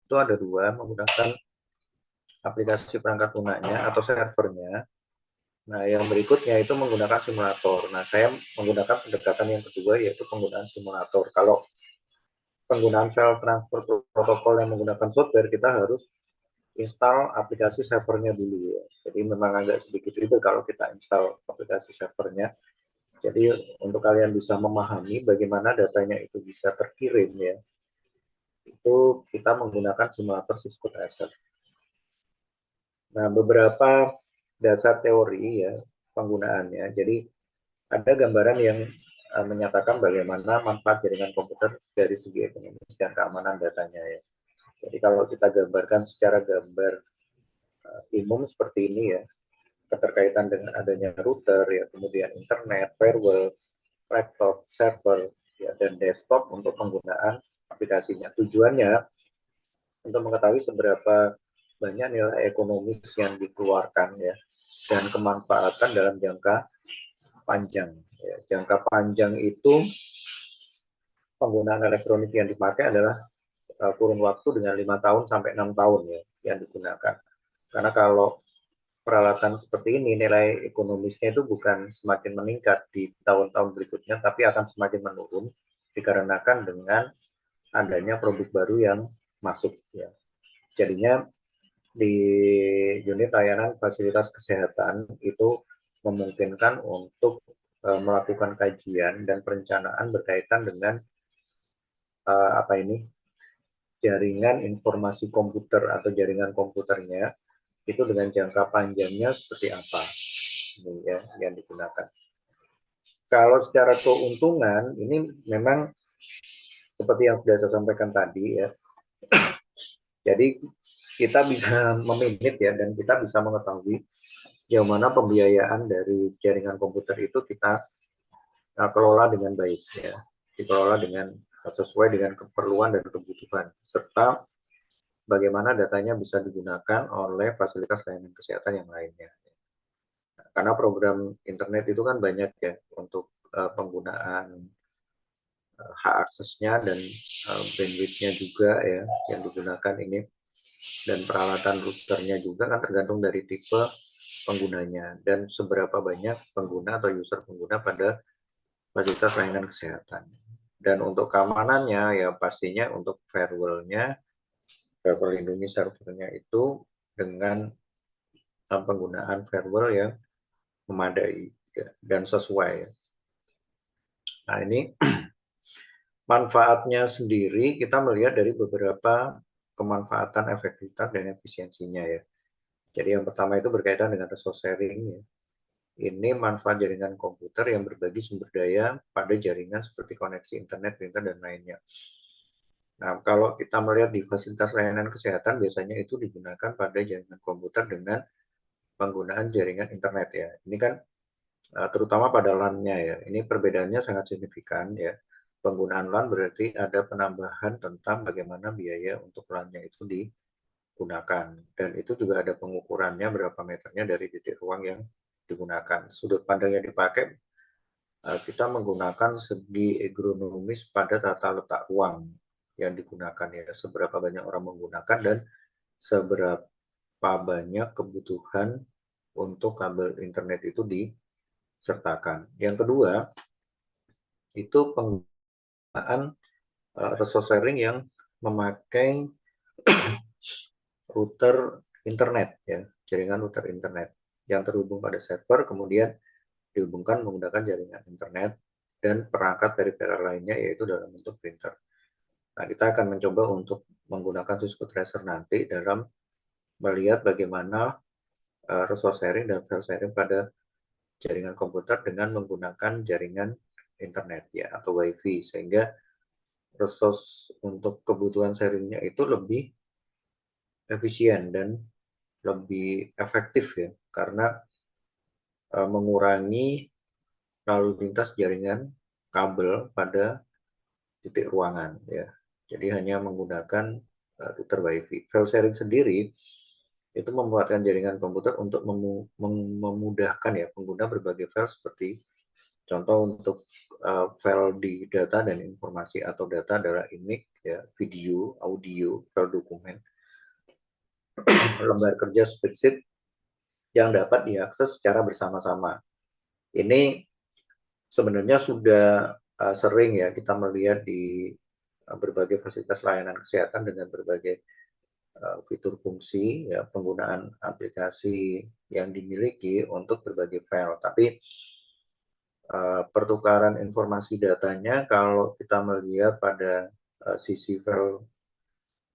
itu ada dua, menggunakan aplikasi perangkat lunaknya atau servernya. Nah, yang berikutnya itu menggunakan simulator. Nah, saya menggunakan pendekatan yang kedua, yaitu penggunaan simulator. Kalau penggunaan file transfer protokol yang menggunakan software, kita harus install aplikasi servernya dulu ya. Jadi memang agak sedikit ribet kalau kita install aplikasi servernya. Jadi untuk kalian bisa memahami bagaimana datanya itu bisa terkirim ya, itu kita menggunakan simulator Cisco Tracer. Nah, beberapa dasar teori ya penggunaannya. Jadi ada gambaran yang menyatakan bagaimana manfaat jaringan komputer dari segi ekonomis dan keamanan datanya ya. Jadi kalau kita gambarkan secara gambar umum seperti ini ya, keterkaitan dengan adanya router ya, kemudian internet, firewall, laptop, server ya, dan desktop untuk penggunaan aplikasinya. Tujuannya untuk mengetahui seberapa banyak nilai ekonomis yang dikeluarkan ya, dan kemanfaatan dalam jangka panjang. Ya, jangka panjang itu penggunaan elektronik yang dipakai adalah kurun waktu dengan 5 tahun sampai 6 tahun ya yang digunakan. Karena kalau peralatan seperti ini nilai ekonomisnya itu bukan semakin meningkat di tahun-tahun berikutnya, tapi akan semakin menurun dikarenakan dengan adanya produk baru yang masuk ya. Jadinya di unit layanan fasilitas kesehatan itu memungkinkan untuk melakukan kajian dan perencanaan berkaitan dengan apa ini jaringan informasi komputer atau jaringan komputernya itu dengan jangka panjangnya seperti apa ini ya yang digunakan. Kalau secara keuntungan ini memang seperti yang sudah saya sampaikan tadi ya. Jadi kita bisa meminit ya dan kita bisa mengetahui sejauh mana pembiayaan dari jaringan komputer itu kita kelola dengan baik ya, dikelola dengan sesuai dengan keperluan dan kebutuhan serta bagaimana datanya bisa digunakan oleh fasilitas layanan kesehatan yang lainnya. Karena program internet itu kan banyak ya untuk penggunaan hak aksesnya dan bandwidth-nya juga ya yang digunakan ini, dan peralatan routernya juga kan tergantung dari tipe penggunanya dan seberapa banyak pengguna atau user pengguna pada fasilitas layanan kesehatan. Dan untuk keamanannya ya pastinya untuk firewall-nya, firewall lindungi servernya itu dengan penggunaan firewall yang memadai ya, dan sesuai. Nah ini manfaatnya sendiri kita melihat dari beberapa kemanfaatan efektivitas dan efisiensinya ya. Jadi yang pertama itu berkaitan dengan resource sharing ya. Ini manfaat jaringan komputer yang berbagi sumber daya pada jaringan seperti koneksi internet, printer, dan lainnya. Nah, kalau kita melihat di fasilitas layanan kesehatan, biasanya itu digunakan pada jaringan komputer dengan penggunaan jaringan internet ya. Ini kan terutama pada LAN-nya ya. Ini perbedaannya sangat signifikan ya. Penggunaan LAN berarti ada penambahan tentang bagaimana biaya untuk LAN-nya itu digunakan. Dan itu juga ada pengukurannya berapa meternya dari titik ruang yang digunakan. Sudut pandang yang dipakai, kita menggunakan segi agronomis pada tata letak ruang yang digunakan ya. Seberapa banyak orang menggunakan dan seberapa banyak kebutuhan untuk kabel internet itu disertakan. Yang kedua, itu penggunaan resource sharing yang memakai router internet ya, jaringan router internet yang terhubung pada server, kemudian dihubungkan menggunakan jaringan internet dan perangkat peripheral lainnya yaitu dalam bentuk printer. Nah, kita akan mencoba untuk menggunakan Cisco Tracer nanti dalam melihat bagaimana resource sharing dan file sharing pada jaringan komputer dengan menggunakan jaringan internet ya atau WiFi, sehingga resource untuk kebutuhan sharingnya itu lebih efisien dan lebih efektif ya, karena mengurangi lalu lintas jaringan kabel pada titik ruangan ya. Jadi hanya menggunakan router WiFi. File sharing sendiri itu memanfaatkan jaringan komputer untuk memudahkan ya pengguna berbagai file seperti contoh untuk file di data dan informasi atau data adalah image, ya, video, audio, file dokumen, lembar kerja spreadsheet yang dapat diakses secara bersama-sama. Ini sebenarnya sudah sering ya kita melihat di berbagai fasilitas layanan kesehatan dengan berbagai fitur fungsi, ya, penggunaan aplikasi yang dimiliki untuk berbagai file. Tapi pertukaran informasi datanya kalau kita melihat pada sisi file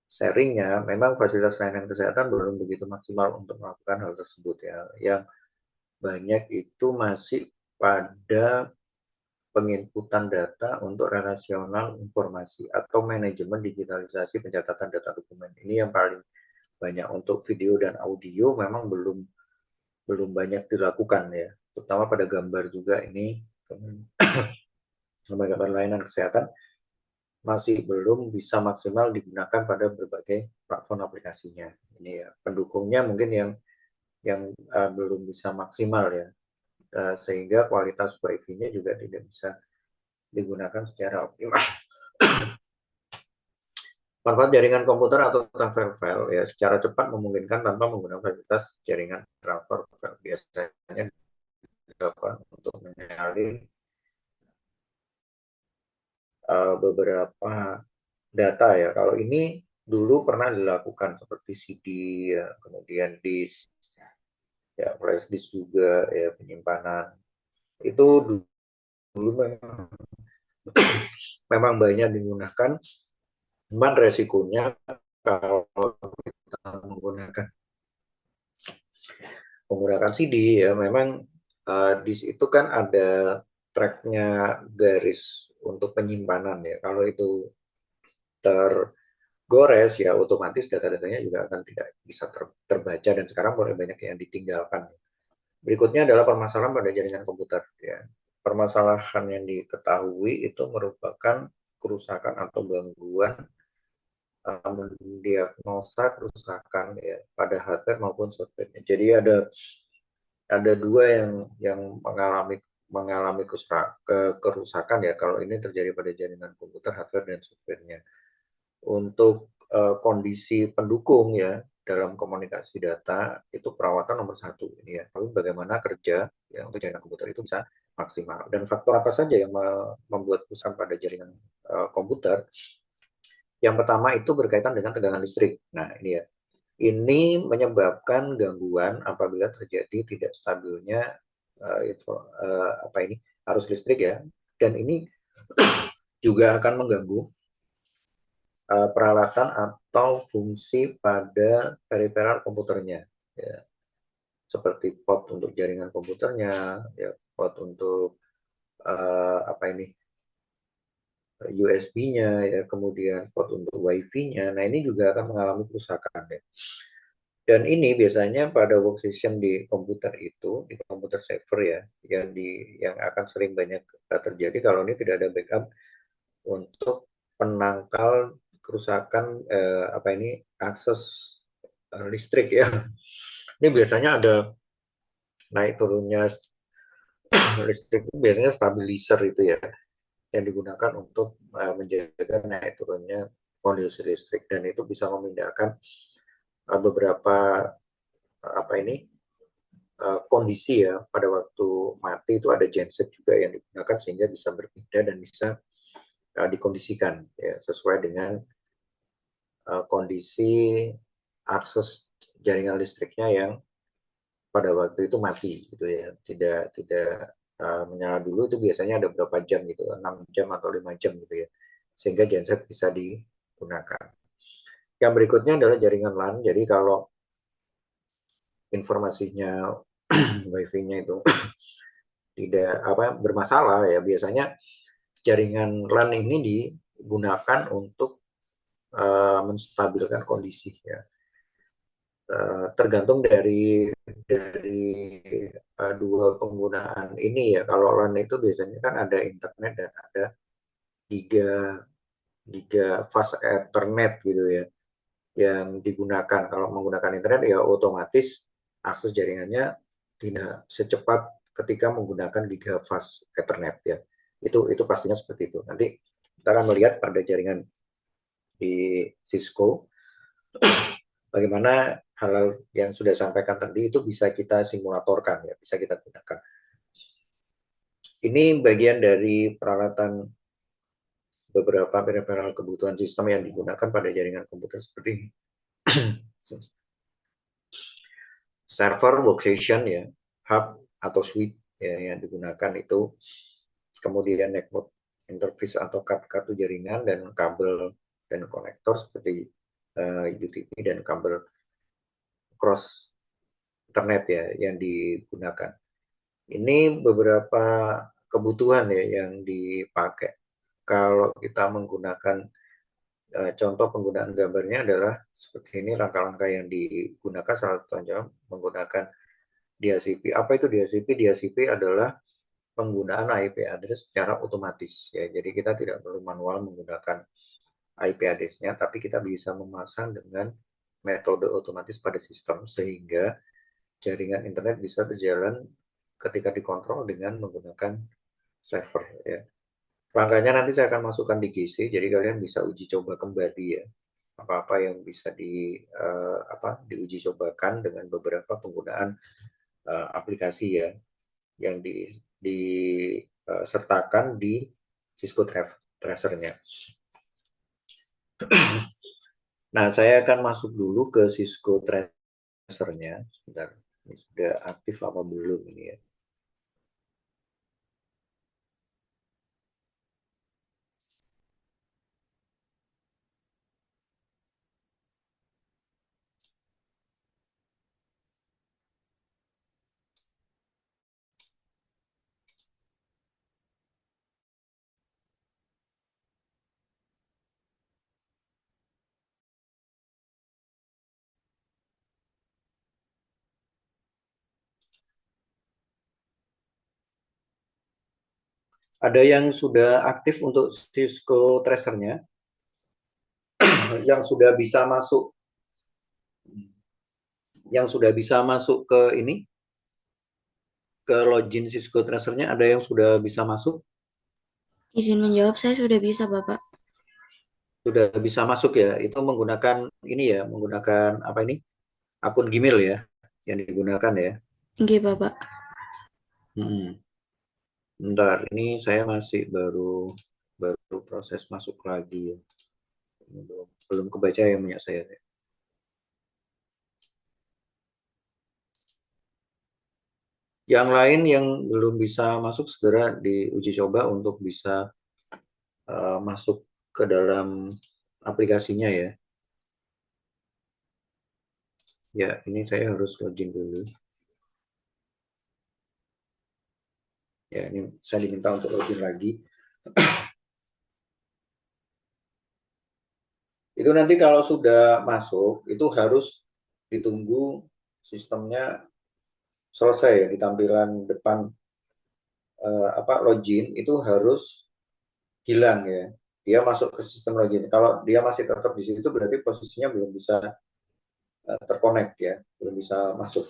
sharingnya, memang fasilitas layanan kesehatan belum begitu maksimal untuk melakukan hal tersebut ya. Yang banyak itu masih pada penginputan data untuk relasional informasi atau manajemen digitalisasi pencatatan data dokumen. Ini yang paling banyak. Untuk video dan audio memang belum banyak dilakukan ya, terutama pada gambar juga. Ini lembaga layanan kesehatan masih belum bisa maksimal digunakan pada berbagai platform aplikasinya. Ini ya, pendukungnya mungkin yang belum bisa maksimal ya, sehingga kualitas wifi-nya juga tidak bisa digunakan secara optimal. Manfaat jaringan komputer atau transfer file ya, secara cepat memungkinkan tanpa menggunakan fasilitas jaringan transfer file. Biasanya dilakukan untuk menyalin beberapa data ya. Kalau ini dulu pernah dilakukan seperti CD ya, kemudian disk ya, flash disk juga ya, penyimpanan. Itu dulu memang banyak digunakan, cuman resikonya kalau kita menggunakan CD ya, memang di situ kan ada tracknya, garis untuk penyimpanan ya. Kalau itu tergores ya, otomatis data-datanya juga akan tidak bisa terbaca, dan sekarang mulai banyak yang ditinggalkan. Berikutnya adalah permasalahan pada jaringan komputer ya. Permasalahan yang diketahui itu merupakan kerusakan atau gangguan mendiagnosa kerusakan ya pada hardware maupun software. Jadi ada dua yang mengalami kerusakan ya kalau ini terjadi pada jaringan komputer, hardware dan softwarenya. Untuk kondisi pendukung ya dalam komunikasi data itu perawatan nomor satu ini ya. Lalu bagaimana kerja ya untuk jaringan komputer itu bisa maksimal, dan faktor apa saja yang membuat kerusakan pada jaringan komputer. Yang pertama itu berkaitan dengan tegangan listrik. Nah ini ya, ini menyebabkan gangguan apabila terjadi tidak stabilnya arus listrik ya, dan ini juga akan mengganggu peralatan atau fungsi pada peripheral komputernya ya, seperti port untuk jaringan komputernya ya, port untuk USB-nya ya, kemudian port untuk WiFi-nya. Nah ini juga akan mengalami kerusakan ya. Dan ini biasanya pada workstation di komputer itu, di komputer server ya, yang akan sering banyak terjadi kalau ini tidak ada backup untuk penangkal kerusakan akses listrik ya. Ini biasanya ada naik turunnya listrik, biasanya stabilizer itu ya, yang digunakan untuk menjaga naik turunnya kondisi listrik, dan itu bisa memindahkan beberapa kondisi ya. Pada waktu mati itu ada genset juga yang digunakan sehingga bisa berpindah dan bisa dikondisikan ya, sesuai dengan kondisi akses jaringan listriknya yang pada waktu itu mati gitu ya, tidak menyala dulu. Itu biasanya ada berapa jam gitu, 6 jam atau 5 jam gitu ya, sehingga genset bisa digunakan. Yang berikutnya adalah jaringan LAN. Jadi kalau informasinya wifi-nya itu tidak bermasalah ya, biasanya jaringan LAN ini digunakan untuk menstabilkan kondisi ya. Tergantung dari dua penggunaan ini ya. Kalau LAN itu biasanya kan ada internet dan ada giga fast ethernet gitu ya yang digunakan. Kalau menggunakan internet ya otomatis akses jaringannya tidak secepat ketika menggunakan giga fast ethernet ya. Itu pastinya seperti itu. Nanti kita akan melihat pada jaringan di Cisco. Bagaimana hal yang sudah sampaikan tadi itu bisa kita simulatorkan ya, bisa kita gunakan. Ini bagian dari peralatan beberapa peripheral kebutuhan sistem yang digunakan pada jaringan komputer seperti server, workstation ya, hub atau switch ya, yang digunakan itu, kemudian network interface atau kartu jaringan dan kabel dan konektor seperti UTP dan kabel cross internet ya yang digunakan. Ini beberapa kebutuhan ya yang dipakai. Kalau kita menggunakan contoh penggunaan gambarnya adalah seperti ini langkah-langkah yang digunakan, salah satunya menggunakan DHCP. Apa itu DHCP? DHCP adalah penggunaan IP address secara otomatis ya. Jadi kita tidak perlu manual menggunakan IP address-nya, tapi kita bisa memasang dengan metode otomatis pada sistem sehingga jaringan internet bisa berjalan ketika dikontrol dengan menggunakan server ya. Langkahnya nanti saya akan masukkan di GC, jadi kalian bisa uji coba kembali ya apa-apa yang bisa diuji cobakan dengan beberapa penggunaan aplikasi ya yang disertakan di Cisco Tracer-nya. Nah, saya akan masuk dulu ke Cisco Tracer-nya. Sebentar, ini sudah aktif apa belum ini ya? Ada yang sudah aktif untuk Cisco Tracer-nya, yang sudah bisa masuk, ke ini, ke login Cisco Tracer-nya, ada yang sudah bisa masuk? Izin menjawab, saya sudah bisa, Bapak. Sudah bisa masuk ya? Itu menggunakan ini ya, menggunakan apa ini? Akun Gmail ya, yang digunakan ya. Oke, Bapak. Hmm. Bentar, ini saya masih baru baru proses masuk lagi ya. Belum kebaca ya punya saya. Yang lain yang belum bisa masuk segera diuji coba untuk bisa masuk ke dalam aplikasinya ya. Ya, ini saya harus login dulu. Ya, ini saya diminta untuk login lagi. Itu nanti kalau sudah masuk, itu harus ditunggu sistemnya selesai ya, di tampilan depan login itu harus hilang ya. Dia masuk ke sistem login. Kalau dia masih tetap di situ berarti posisinya belum bisa terkonek ya, belum bisa masuk.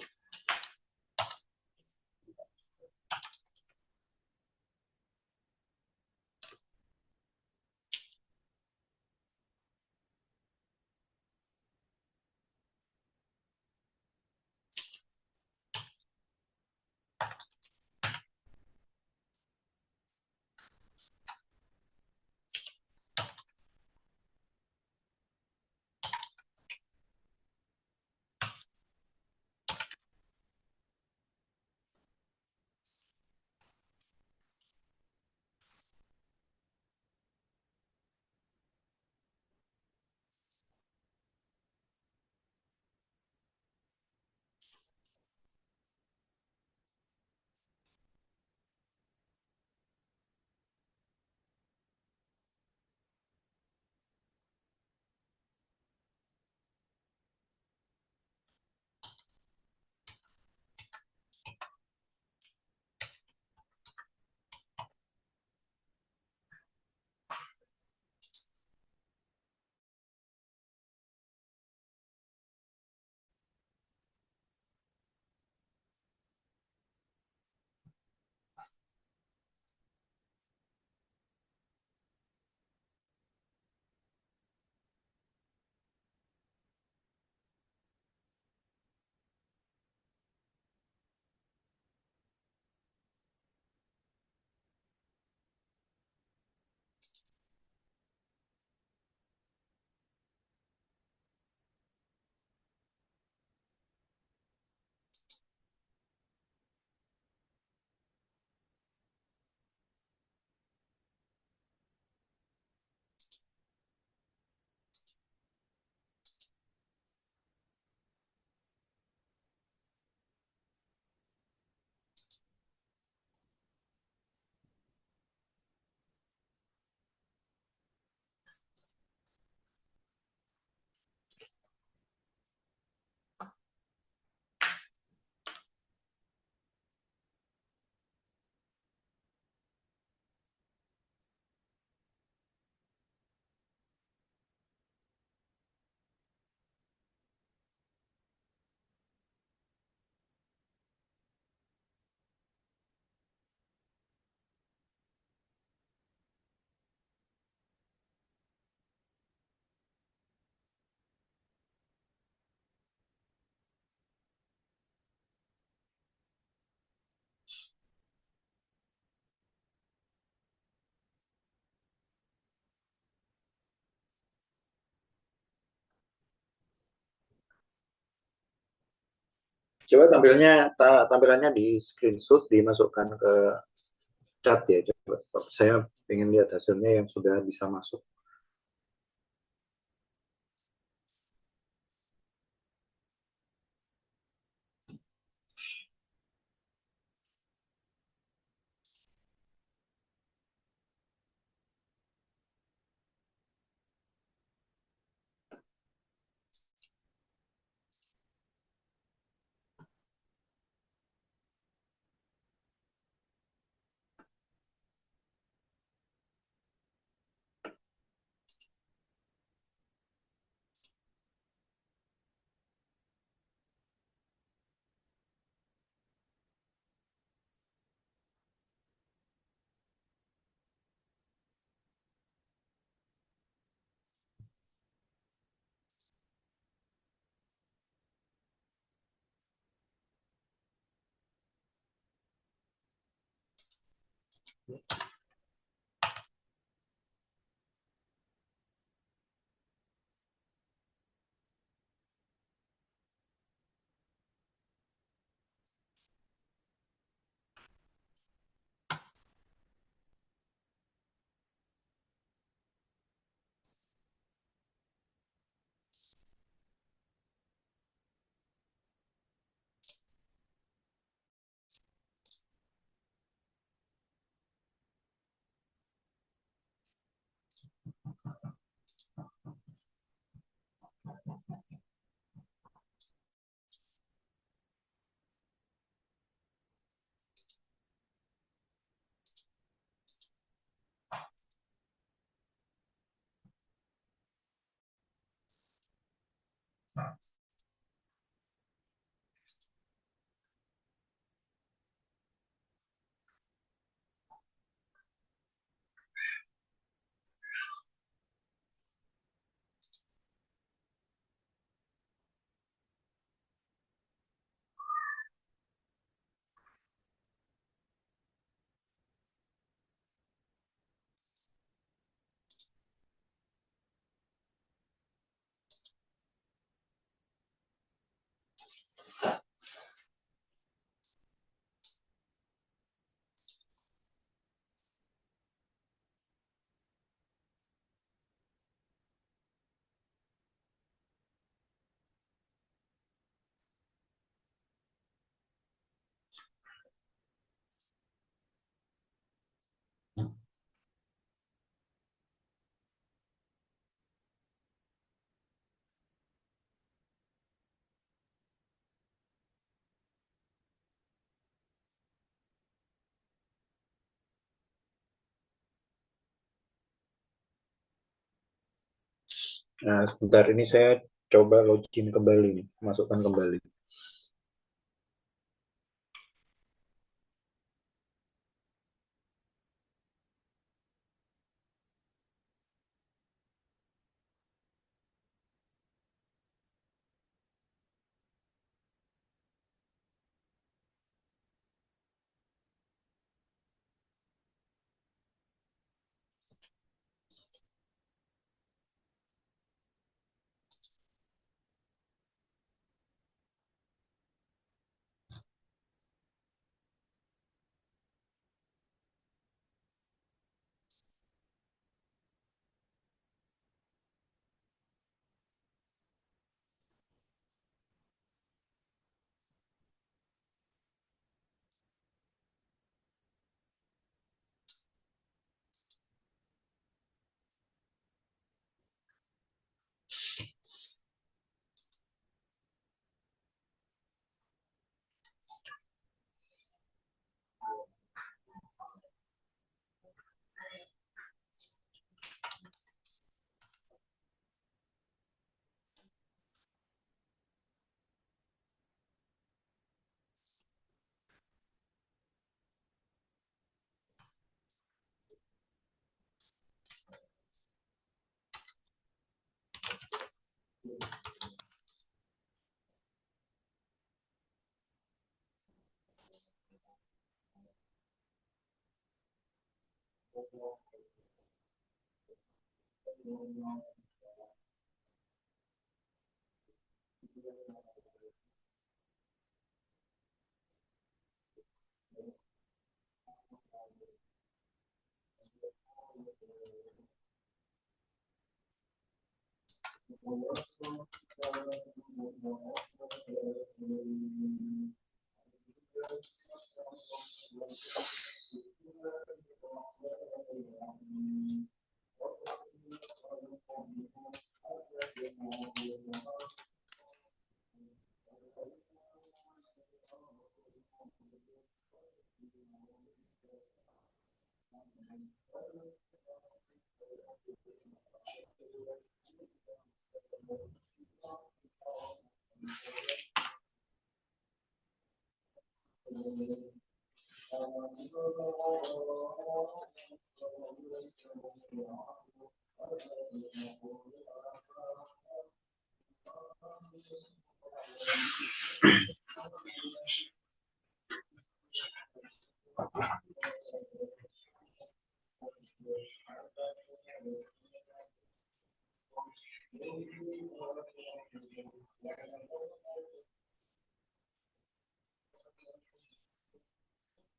Coba tampilannya di screenshot, dimasukkan ke chat ya. Coba saya ingin lihat hasilnya yang sudah bisa masuk. Nah, sebentar ini saya coba login kembali nih, masukkan kembali.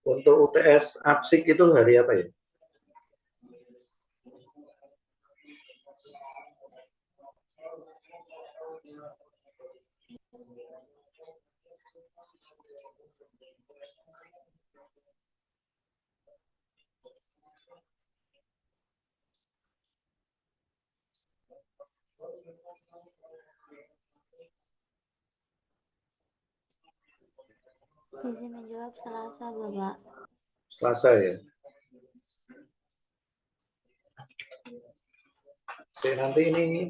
Untuk UTS APSIK itu hari apa ya? Izin menjawab Selasa, Bapak. Selasa ya. Oke, nanti ini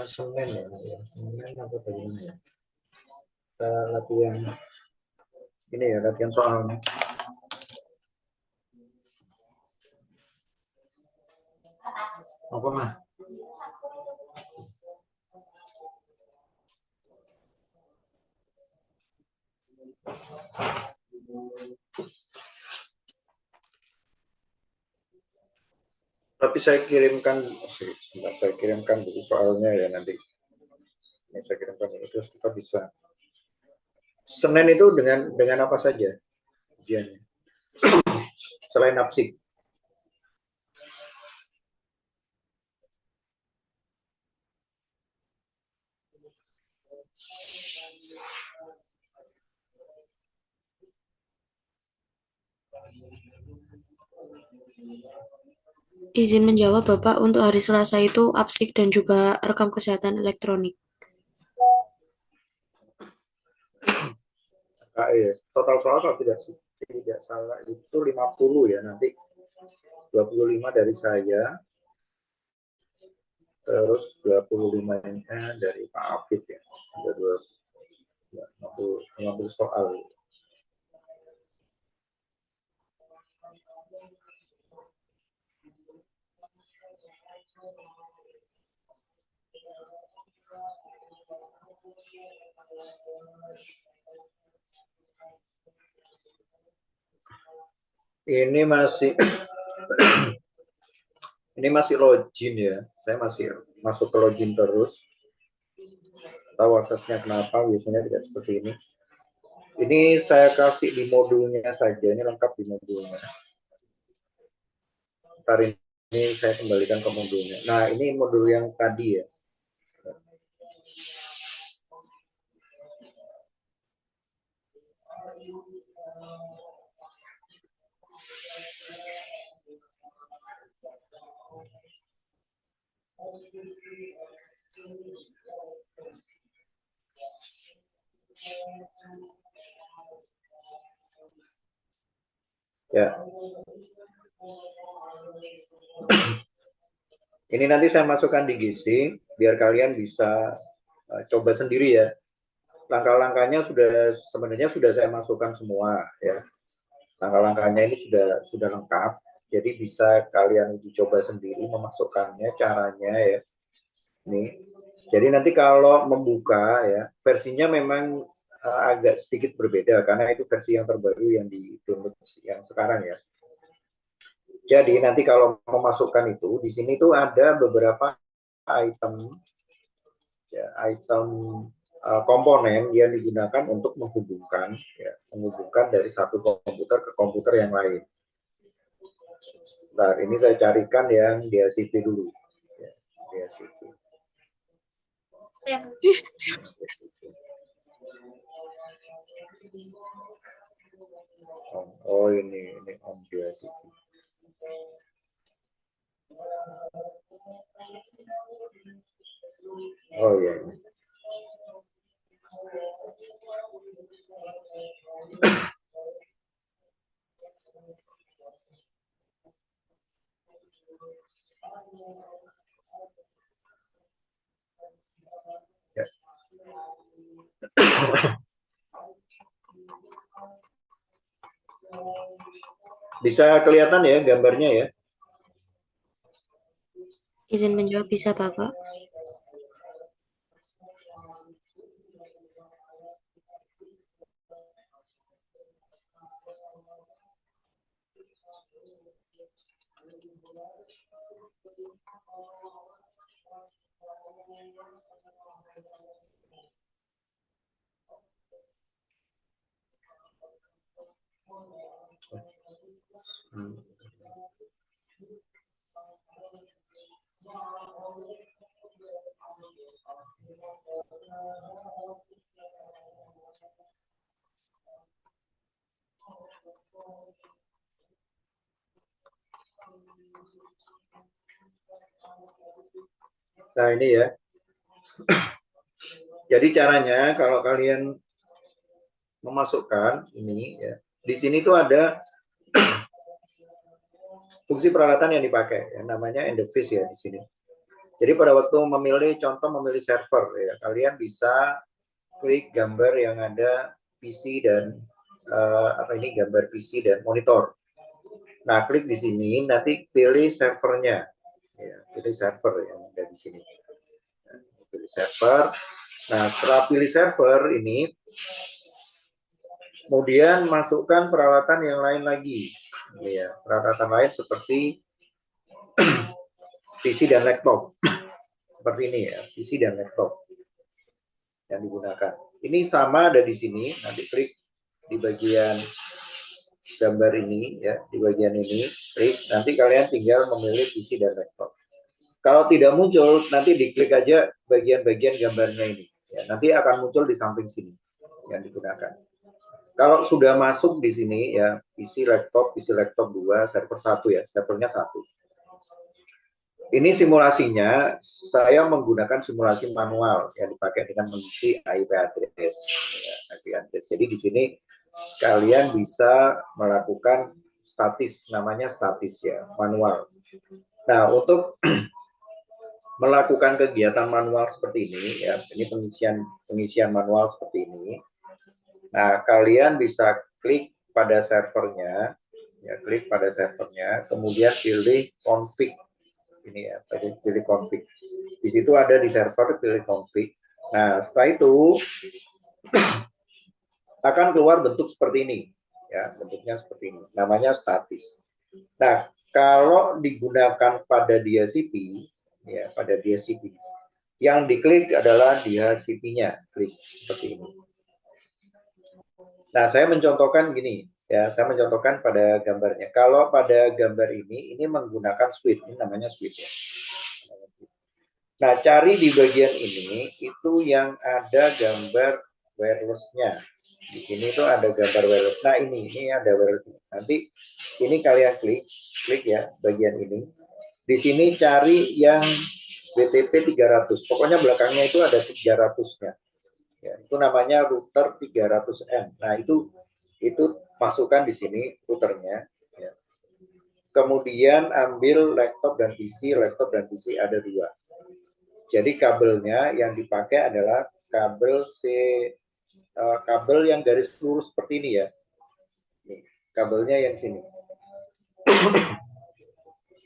Senin ya. Senin apa bagaimana ya? Kita latihan ini ya, latihan soalnya. Apa mah? Tapi saya kirimkan, sebentar, saya kirimkan buku soalnya ya nanti. Ini saya kirimkan ini terus kita bisa. Senin itu dengan apa saja ujiannya? Selain APSIK. Izin menjawab, Bapak, untuk hari Selasa itu absik dan juga rekam kesehatan elektronik. Total soal kalau tidak salah itu 50 ya, nanti 25 dari saya, terus 25-nya dari Pak Afif ya. Ada 50 soal. Ini masih ini masih login ya. Saya masih masuk ke login terus. Tahu aksesnya kenapa biasanya tidak seperti ini. Ini saya kasih di modulnya saja. Ini lengkap di modulnya. Ntar ini saya kembalikan ke modulnya. Nah, ini modul yang tadi ya. Ya. Ini nanti saya masukkan di gizi biar kalian bisa coba sendiri ya. Langkah-langkahnya sebenarnya sudah saya masukkan semua ya. Langkah-langkahnya ini sudah lengkap. Jadi bisa kalian uji coba sendiri memasukkannya, caranya ya. Nih. Jadi nanti kalau membuka ya, versinya memang agak sedikit berbeda karena itu versi yang terbaru yang di download yang sekarang ya. Jadi nanti kalau memasukkan itu, di sini tuh ada beberapa item ya, item komponen yang digunakan untuk menghubungkan dari satu komputer ke komputer yang lain. Nah, ini saya carikan yang DHCP dulu. Ya, DHCP. Oh, ini on DHCP. Oh ya. Ya. Bisa kelihatan ya gambarnya ya? Izin menjawab bisa Bapak. Nah, ini ya. Jadi caranya kalau kalian memasukkan ini ya, di sini tuh ada fungsi peralatan yang dipakai, ya, namanya interface ya di sini. Jadi pada waktu memilih server ya, kalian bisa klik gambar yang ada PC dan gambar PC dan monitor. Nah, klik di sini, nanti pilih servernya, ya, pilih server yang ada di sini. Nah, pilih server. Nah, setelah pilih server ini, kemudian masukkan peralatan yang lain lagi, ya, peralatan lain seperti PC dan laptop, seperti ini ya, PC dan laptop yang digunakan. Ini sama ada di sini, nanti klik di bagian gambar ini ya, di bagian ini klik, nanti kalian tinggal memilih PC dan laptop. Kalau tidak muncul, nanti diklik aja bagian-bagian gambarnya ini, ya, nanti akan muncul di samping sini yang digunakan. Kalau sudah masuk di sini ya, PC laptop 2, server 1 ya, servernya 1. Ini simulasinya, saya menggunakan simulasi manual yang dipakai dengan mengisi IP address. Ya, IP address. Jadi di sini kalian bisa melakukan statis, namanya statis ya, manual. Nah, untuk melakukan kegiatan manual seperti ini, ya, ini pengisian manual seperti ini. Nah, kalian bisa klik pada servernya, ya, klik pada servernya, kemudian pilih config. Ini ya, pilih config. Di situ ada di server, pilih config. Nah, setelah itu akan keluar bentuk seperti ini, ya, bentuknya seperti ini. Namanya statis. Nah, kalau digunakan pada DHCP, ya, pada DHCP, yang diklik adalah DHCP-nya, klik seperti ini. Nah, saya mencontohkan gini, ya, saya mencontohkan pada gambarnya. Kalau pada gambar ini menggunakan suite, ini namanya suite ya. Nah, cari di bagian ini itu yang ada gambar wireless-nya. Di sini tuh ada gambar wireless. Nah, ini ada wireless. Nanti ini kalian klik ya bagian ini. Di sini cari yang BTP 300. Pokoknya belakangnya itu ada 300-nya. Ya, itu namanya router 300M. Nah, itu masukkan di sini routernya. Ya. Kemudian ambil laptop dan PC ada 2. Jadi kabelnya yang dipakai adalah kabel yang garis lurus seperti ini ya. Nih, kabelnya yang sini.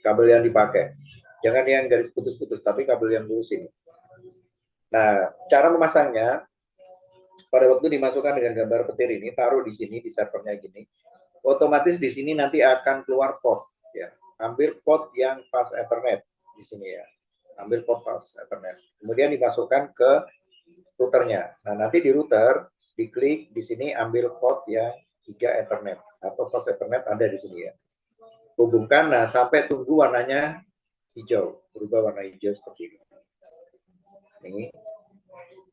Kabel yang dipakai. Jangan yang garis putus-putus, tapi kabel yang lurus ini. Nah, cara memasangnya, pada waktu dimasukkan dengan gambar petir ini, taruh di sini, di servernya gini. Otomatis di sini nanti akan keluar port. Ya. Ambil port yang fast Ethernet di sini ya. Ambil port fast Ethernet. Kemudian dimasukkan ke routernya. Nah, nanti di router, diklik di sini ambil port yang 3 Ethernet atau pos Ethernet ada di sini ya. Hubungkan, nah sampai tunggu warnanya hijau, berubah warna hijau seperti ini. Ini.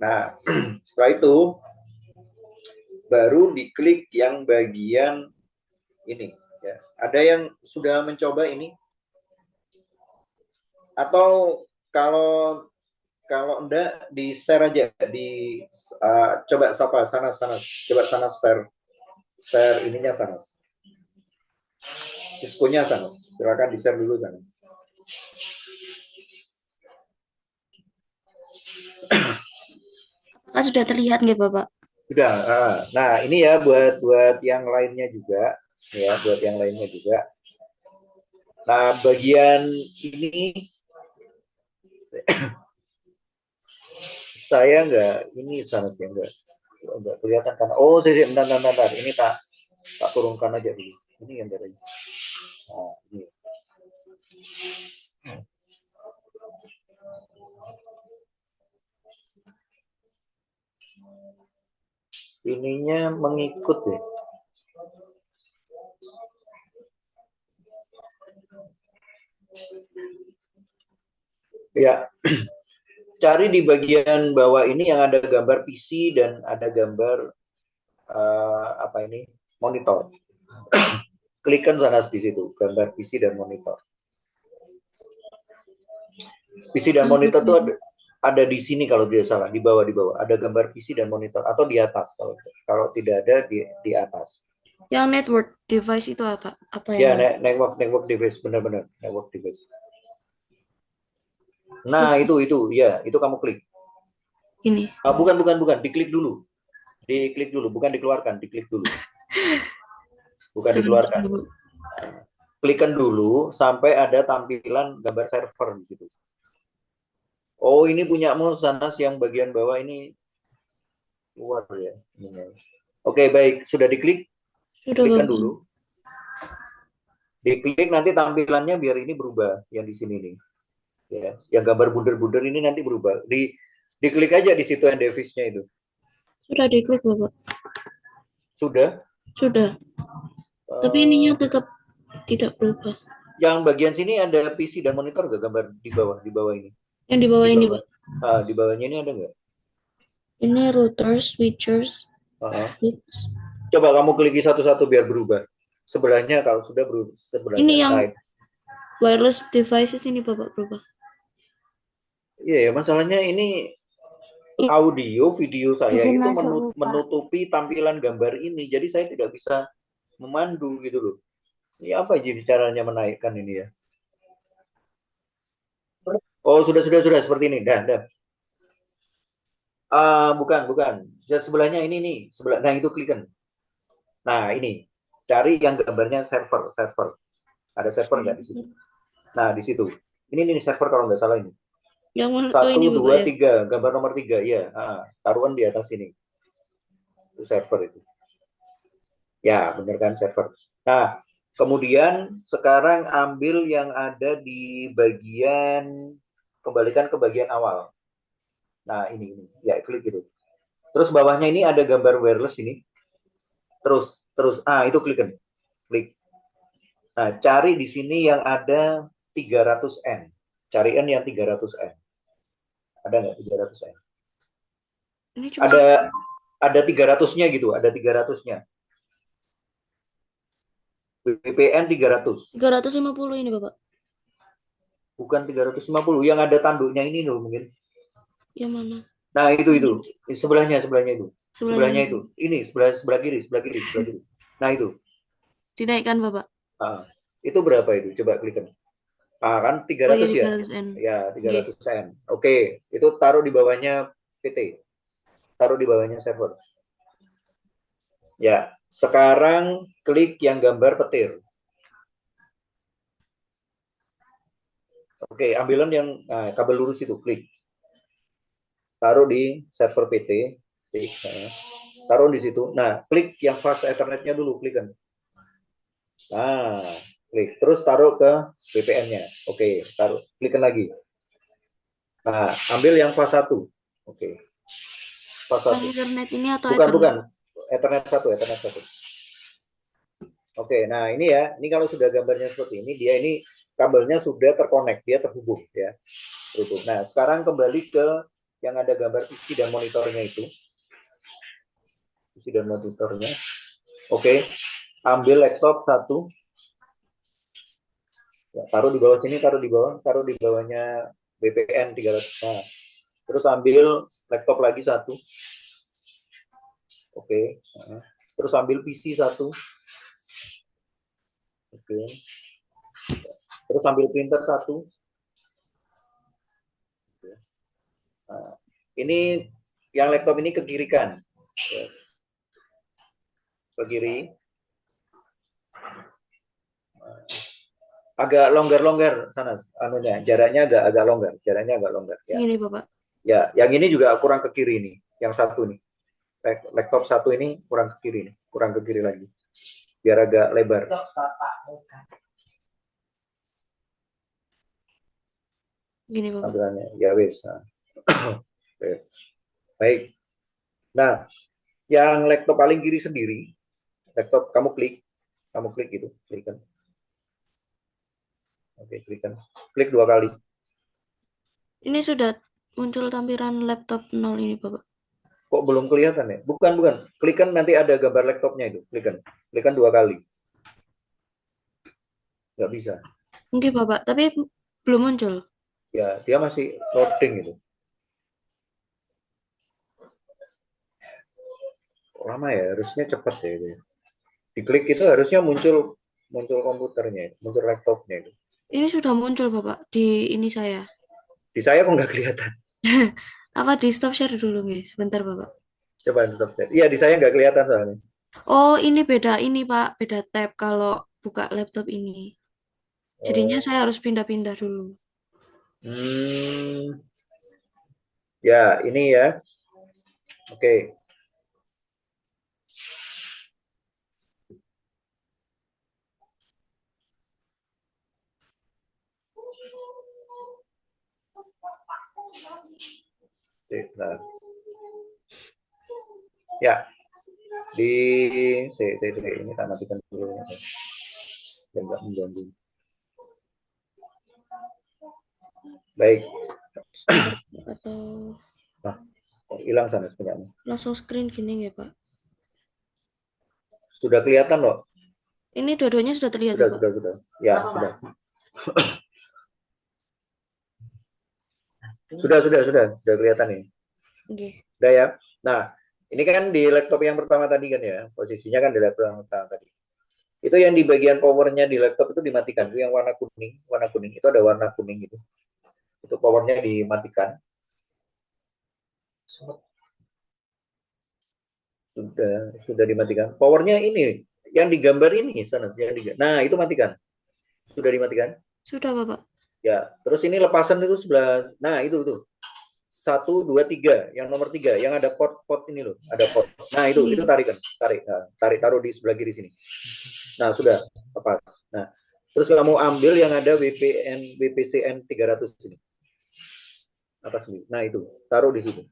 Nah, setelah itu baru diklik yang bagian ini. Ya. Ada yang sudah mencoba ini? Atau kalau enggak di share aja di coba sana coba sana share ininya sana. Diskonya sana. Silakan di share dulu sana. Apakah sudah terlihat nggak Bapak? Sudah. Nah, ini ya buat yang lainnya juga ya, buat yang lainnya juga. Nah, bagian ini saya ini sangatnya enggak kelihatan karena bentar, ini tak turunkan aja dulu. Ini yang dari. Nah, ini. Ininya mengikut ya. Ya, cari di bagian bawah ini yang ada gambar PC dan ada gambar monitor. Klikkan sana di situ, gambar PC dan monitor. PC dan monitor itu ada di sini kalau tidak salah, di bawah ada gambar PC dan monitor atau di atas kalau tidak ada di atas. Yang network device itu apa? Ya, network device, benar-benar network device. Nah, itu ya, itu kamu klik. Ini. Bukan, diklik dulu. Diklik dulu, bukan dikeluarkan, diklik dulu. Bukan dikeluarkan. Klikkan dulu sampai ada tampilan gambar server di situ. Oh, ini punyamu Sanas yang bagian bawah ini luar ya. Oke, baik, sudah diklik. Klikkan dulu. Diklik nanti tampilannya biar ini berubah yang di sini nih. Ya, yang gambar bunder-bunder ini nanti berubah. Diklik aja di situ device-nya itu. Sudah diklik, Bapak. Sudah? Sudah. Tapi ininya tetap tidak berubah. Yang bagian sini ada PC dan monitor nggak gambar di bawah ini? Yang di bawah ini, Pak. Di bawahnya ini ada nggak? Ini router, switchers. Coba kamu kliki satu-satu biar berubah. Sebelahnya kalau sudah berubah. Sebelahnya. Ini yang wireless devices ini Bapak berubah. Iya, masalahnya ini audio, video saya itu menutupi tampilan gambar ini. Jadi saya tidak bisa memandu gitu loh. Ini apa aja caranya menaikkan ini ya? Oh, sudah seperti ini. Dah. Bukan. Sebelahnya ini nih, nah itu klikan. Nah, ini. Cari yang gambarnya server. Ada server nggak di situ? Nah, di situ. Ini server kalau nggak salah ini. Yang 1, 2, 3, gambar nomor 3 ya. Taruhan di atas ini. Itu server itu. Ya, benar kan server. Nah, kemudian sekarang ambil yang ada di bagian, kembalikan ke bagian awal. Nah, ini. Ya, klik gitu. Terus bawahnya ini ada gambar wireless ini. Terus. Itu klik. Nah, cari di sini yang ada 300N. Carian yang 300N. Ada nggak 300N? Ini cuma... Ada 300-nya gitu, ada 300-nya. VPN 300. 350 ini, Bapak. Bukan 350, yang ada tanduknya ini loh mungkin. Yang mana? Nah, itu. Sebelahnya itu. Sebelahnya itu. Ini sebelah kiri. Nah, itu. Dinaikkan, Bapak. Itu berapa itu? Coba klikkan. Kan 300 ya? 300N. Ya, 300N. Oke, itu taruh di bawahnya PT. Taruh di bawahnya server. Ya, sekarang klik yang gambar petir. Oke, ambilan yang kabel lurus itu, klik. Taruh di server PT. Taruh di situ. Nah, klik yang fast Ethernet-nya dulu, klikkan. Nah, klik. Terus taruh ke VPN-nya. Oke, taruh. Klikkan lagi. Nah, ambil yang fast 1. Oke. Fast Yang 1. Ethernet ini atau Bukan, Ethernet? bukan. Ethernet 1, Ethernet 1. Oke, nah ini ya, ini kalau sudah gambarnya seperti ini, dia ini kabelnya sudah terkonek, dia terhubung ya. Terhubung. Nah, sekarang kembali ke yang ada gambar isi dan monitornya itu. Isi dan monitornya. Oke, ambil laptop 1. Ya, taruh di bawah sini, taruh di bawahnya BPN 300. Nah, terus ambil laptop lagi 1. Oke. Nah, terus ambil PC 1. Oke. Terus ambil printer 1. Nah, ini yang laptop ini ke kiri kan? Ya. Ke kiri. Agak longgar-longgar sana anunya, jaraknya agak longgar, ya. Gini Bapak. Ya, yang ini juga kurang ke kiri nih, yang satu nih. Laptop 1 ini kurang ke kiri nih, kurang ke kiri lagi. Biar agak lebar. Gini Bapak. Tampilannya. Ya wes. Nah. Baik. Nah, yang laptop paling kiri sendiri, laptop kamu klik gitu, klikkan. Oke, klikkan. Klik 2 kali. Ini sudah muncul tampilan laptop 0 ini Bapak. Kok belum kelihatan ya? Bukan. Klikkan nanti ada gambar laptopnya itu. Klikkan. Klikkan 2 kali. Nggak bisa. Oke Bapak, tapi belum muncul. Ya, dia masih loading itu. Lama ya, harusnya cepat ya itu. Diklik itu harusnya muncul komputernya, muncul laptopnya itu. Ini sudah muncul Bapak di ini saya. Di saya kok nggak kelihatan. Apa di stop share dulu nih? Sebentar Bapak. Coba stop share. Iya, di saya nggak kelihatan soalnya. Oh, ini beda ini Pak, beda tab kalau buka laptop ini. Jadinya Oh. saya harus pindah-pindah dulu. Hmm. Ya, ini ya. Oke. Nah. Ya, di ini tak matikan dulu ya. Biar nggak mengganggu. Baik. Sebentar atau Nah, kok hilang sana sebenarnya. langsung screen gini ya Pak. Sudah kelihatan loh. Ini dua-duanya sudah terlihat Bapak. Sudah. Ya, sudah. Sudah kelihatan ini. Oke. Udah ya. Nah, ini kan di laptop yang pertama tadi kan ya. Posisinya kan di laptop yang pertama tadi. Itu yang di bagian powernya di laptop itu dimatikan. Itu yang warna kuning. Itu ada warna kuning itu. Itu powernya dimatikan. Sudah dimatikan. Powernya ini yang digambar ini sana. Nah, itu matikan. Sudah dimatikan? Sudah Bapak. Ya, terus ini lepasan itu sebelah. Nah, itu tuh. 1, 2, 3, yang nomor 3, yang ada port ini loh, ada port. Nah, itu tarikan, taruh di sebelah kiri sini. Nah, sudah lepas. Nah, terus kamu ambil yang ada WPCN 300 ini. Atas ini. Nah, itu, taruh di situ.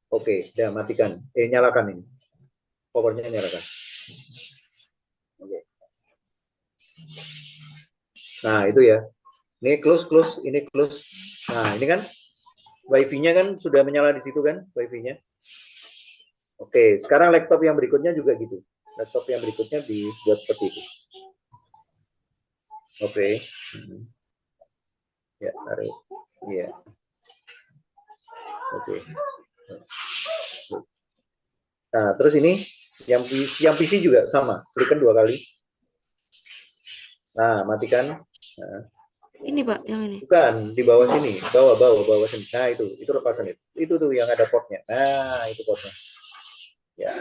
Oke, udah matikan. Nyalakan ini. Powernya nyalakan. Oke. Nah, itu ya. Ini close, ini close. Nah, ini kan Wi-Fi-nya kan sudah menyala di situ kan, Wi-Fi-nya. Oke, sekarang laptop yang berikutnya juga gitu. Laptop yang berikutnya dibuat seperti itu. Oke. Ya, tarik. Iya. Oke. Nah, terus ini yang PC juga sama. Klikkan 2 kali. Nah, matikan. Nah. Ini Pak, yang ini. Bukan, di bawah sini. Bawah sini. Nah, itu lepasan itu. Itu tuh yang ada portnya. Nah, itu portnya. Ya,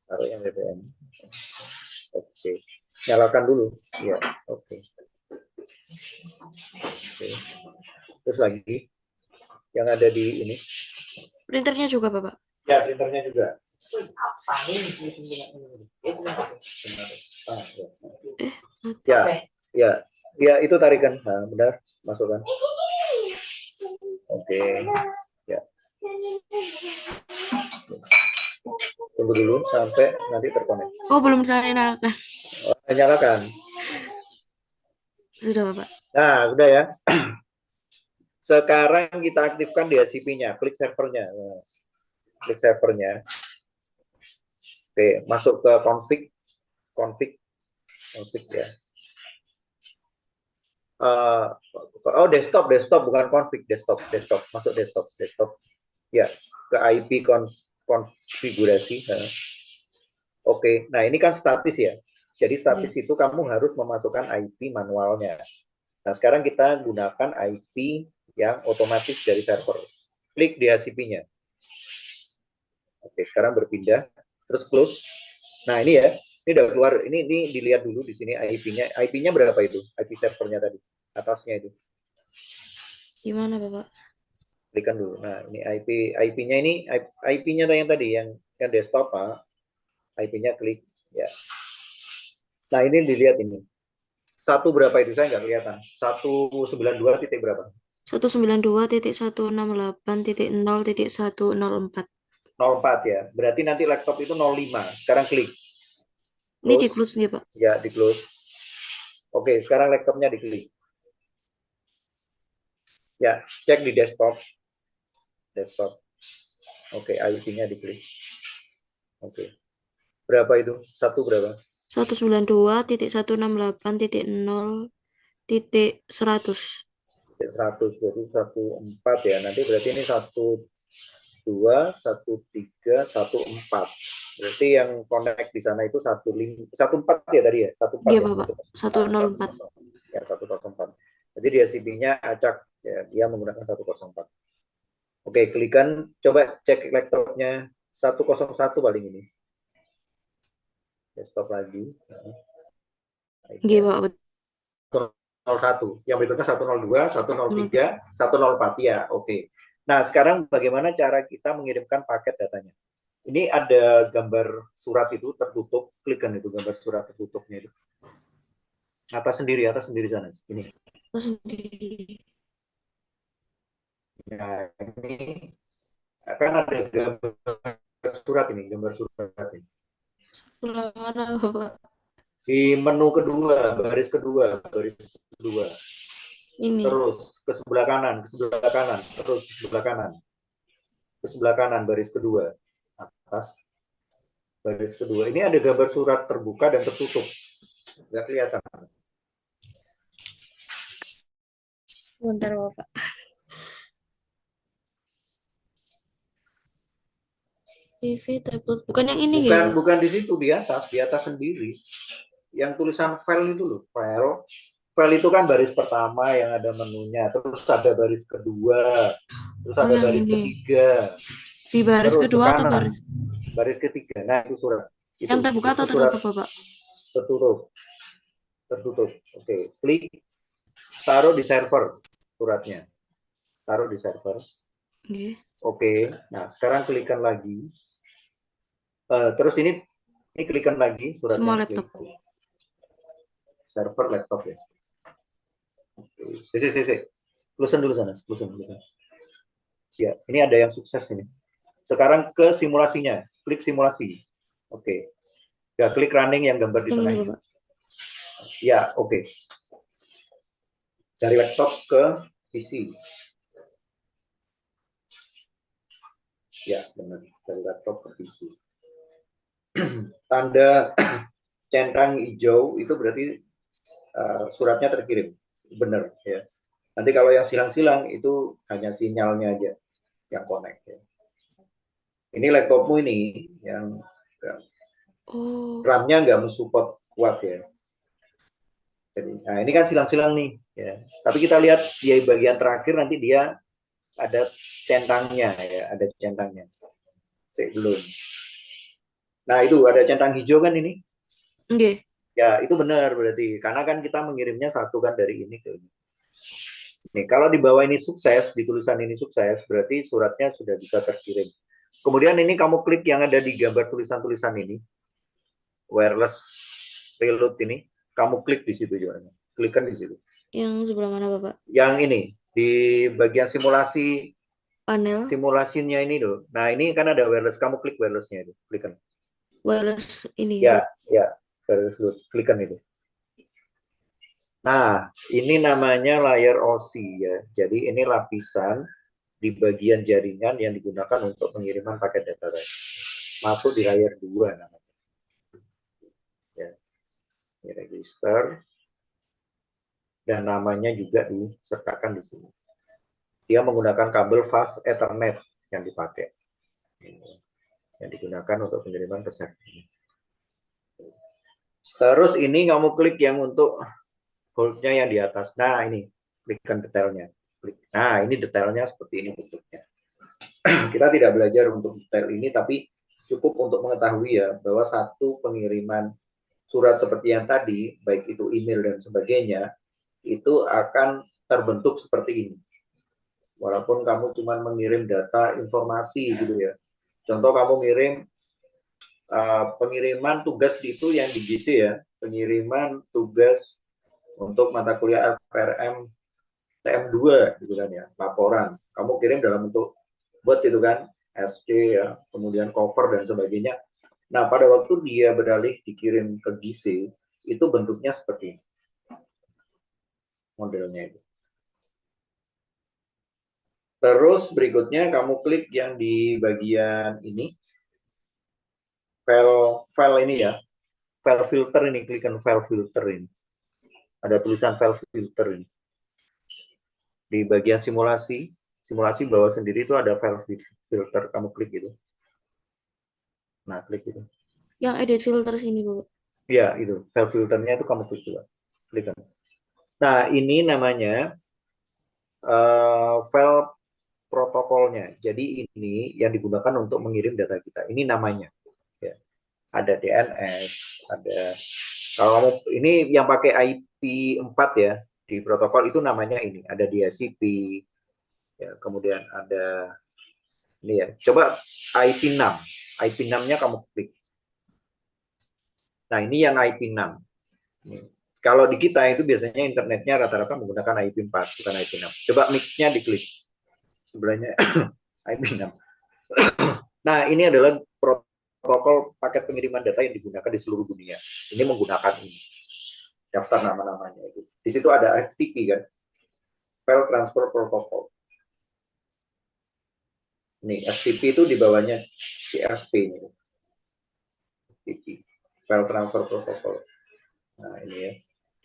taruh yang BBM. Oke. Nyalakan dulu. Ya, oke. Oke. Terus lagi yang ada di ini. Printernya juga Bapak. Ya, printernya juga. Ya, itu tarikan. Nah, benar, masukkan. Oke. Ya. Tunggu dulu sampai nanti terkonek. Oh, belum saya nyalakan. Nyalakan. Sudah, Bapak. Nah, udah ya. Sekarang kita aktifkan DHCP-nya. Klik servernya. Nah, klik servernya. Oke, masuk ke config. Config. Config ya. Oh, desktop bukan config, desktop, masuk desktop ya, ke IP konfigurasi. Oke, nah ini kan statis ya, jadi Iya. statis itu kamu harus memasukkan IP manualnya. Nah sekarang kita gunakan IP yang otomatis dari server. Klik DHCP-nya. Oke, sekarang berpindah, terus close. Nah ini ya, ini udah keluar, ini dilihat dulu di sini IP-nya. IP-nya berapa itu? IP servernya tadi, atasnya itu. Gimana, Bapak? Klikkan dulu. Nah, ini IP-nya ini IP-nya yang tadi yang desktop, Pak. IP-nya klik ya. Nah, ini dilihat ini. Satu berapa itu saya nggak kelihatan. 192 titik berapa? 192.168.0.104. 04 ya. Berarti nanti laptop itu 05. Sekarang klik. Ini di Close. close ya, Pak. Ya, di close. Oke, sekarang laptopnya diklik. Ya, cek di desktop. Desktop. Oke, IP-nya diklik. Oke. Berapa itu? Satu berapa? 192.168.0.100. 100 berarti 14 ya. Nanti berarti ini 12, 13, 14. Berarti yang connect di sana itu 14 ya tadi ya, 14 Iya, ya. Bapak. 104. Ya 104. Jadi dia CP-nya acak ya, dia menggunakan 104. Oke, klikan coba cek laptopnya 101 paling ini. Desktop lagi. Iya, Bapak. 101. Yang berikutnya 102, 103, Betul. 104 ya. Oke. Nah, sekarang bagaimana cara kita mengirimkan paket datanya? Ini ada gambar surat itu tertutup, klikkan itu gambar surat tertutupnya itu. Atas sendiri sana. Ini. Terus sendiri. Nah, ini akan ada gambar surat ini, gambar surat ini. Sebelah mana, Bapak? Di menu kedua, baris kedua. Ini. Terus ke sebelah kanan, terus ke sebelah kanan baris kedua. Atas baris kedua. Ini ada gambar surat terbuka dan tertutup. Nggak kelihatan. Bentar, Bapak. TV tablet. Bukan yang ini ya, Bukan Pak? bukan di situ, di atas sendiri. Yang tulisan file itu loh, file. File itu kan baris pertama yang ada menunya, terus ada baris kedua, terus Oh, ada yang baris ini. ketiga, Di baris terus ke kedua atau kanan, baris? baris ketiga. Nah, itu surat. Yang terbuka Itu atau surat tertutup, Bapak? tertutup, tertutup. Oke, klik, taruh di server suratnya. Taruh di server. Oke. Oke, nah sekarang klikkan lagi. Terus ini klikkan lagi Semua suratnya. laptop. Klik. Server laptop ya. Si. Close dulu sana. Close dulu. Ya, ini ada yang sukses ini. Sekarang ke simulasinya. Klik simulasi. Oke. Ya, klik running yang gambar di Yang tengah ini, ini. Bapak. Ya, oke. Dari laptop ke PC. Ya, benar. Dari laptop ke PC. Tanda centang hijau itu berarti suratnya terkirim. Benar ya. Nanti kalau yang silang-silang itu hanya sinyalnya aja yang connect ya. Ini laptopmu ini yang Oh, RAM-nya nggak mensupport kuat ya. Jadi, nah ini kan silang-silang nih ya. Tapi kita lihat di bagian terakhir nanti dia ada centangnya ya, ada centangnya. Belum. Nah itu ada centang hijau kan ini. oke. Ya itu benar berarti karena kan kita mengirimnya satu kan dari ini ke ini. Nih, kalau di bawah ini sukses, di tulisan ini sukses, berarti suratnya sudah bisa terkirim. Kemudian ini kamu klik yang ada di gambar tulisan-tulisan ini, wireless reload ini, kamu klik di situ juga. Klikkan di situ. Yang sebelah mana, Bapak? Yang ini di bagian Panel. simulasinya ini loh. Nah ini kan ada wireless, kamu klik wirelessnya itu, klikkan. wireless ini Ya, root. ya, garis root. Klikkan itu. Nah, ini namanya layer OC ya. Jadi ini lapisan di bagian jaringan yang digunakan untuk pengiriman paket data. Masuk di layer 2 namanya. Ya, ini register dan namanya juga disertakan di sini. Dia menggunakan kabel fast Ethernet yang dipakai. Ini, yang digunakan untuk pengiriman ke server. Terus ini kamu klik yang untuk holdnya yang di atas. Nah, ini klikkan detailnya. Nah, ini detailnya seperti ini bentuknya. Kita tidak belajar untuk detail ini, tapi cukup untuk mengetahui ya bahwa satu pengiriman surat seperti yang tadi, baik itu email dan sebagainya, itu akan terbentuk seperti ini. Walaupun kamu cuma mengirim data informasi gitu ya. Contoh kamu ngirim pengiriman tugas itu yang di GC ya, pengiriman tugas untuk mata kuliah LPRM TM2 gitu kan ya, laporan. Kamu kirim dalam bentuk buat itu kan, SC ya, kemudian cover dan sebagainya. Nah, pada waktu dia beralih dikirim ke GC, itu bentuknya seperti ini, modelnya itu. Terus berikutnya kamu klik yang di bagian ini, file ini ya, file filter ini, klikkan file filter ini. Ada tulisan file filter ini. Di bagian simulasi, simulasi bawah sendiri itu ada file filter, kamu klik gitu. Nah, klik itu. Yang edit filter sini, Bapak. Ya, itu. File filternya itu kamu klik juga. Klik. Nah, ini namanya file protokolnya. Jadi ini yang digunakan untuk mengirim data kita. Ini namanya. Ya. Ada DNS, ada kalau kamu ini yang pakai IP4 ya di protokol itu namanya ini. Ada DHCP, ya, kemudian ada ini ya. Coba IP6. IP6-nya kamu klik. Nah, ini yang IP6. Ini. Kalau di kita itu biasanya internetnya rata-rata menggunakan IP4, bukan IP6. Coba mic-nya diklik. Sebelahnya IP6. Nah, ini adalah protokol paket pengiriman data yang digunakan di seluruh dunia. Ini menggunakan ini. Daftar nama-namanya itu. Di situ ada FTP kan, File Transfer Protocol. Ini FTP itu di bawahnya CSP ini. FTP, File Transfer Protocol. Nah, ini ya.